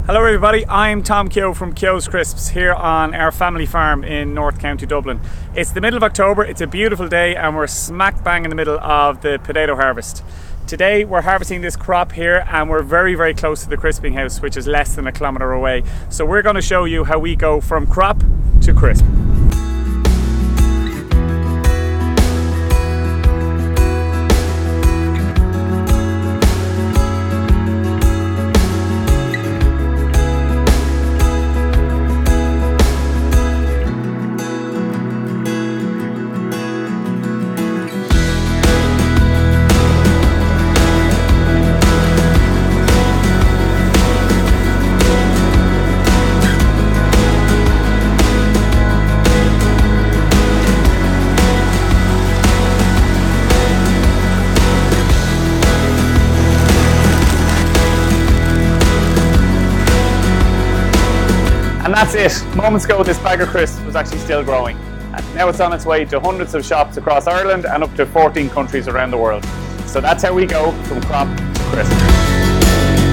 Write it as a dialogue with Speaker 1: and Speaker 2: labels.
Speaker 1: Hello everybody, I'm Tom Keogh from Keoghs Crisps here on our family farm in North County Dublin. It's the middle of October, it's a beautiful day and we're smack bang in the middle of the potato harvest. Today we're harvesting this crop here and we're very close to the crisping house, which is less than a kilometre away. So we're going to show you how we go from crop to crisp. And that's it. Moments ago this bag of crisps was actually still growing. And now it's on its way to hundreds of shops across Ireland and up to 14 countries around the world. So that's how we go from crop to crisp.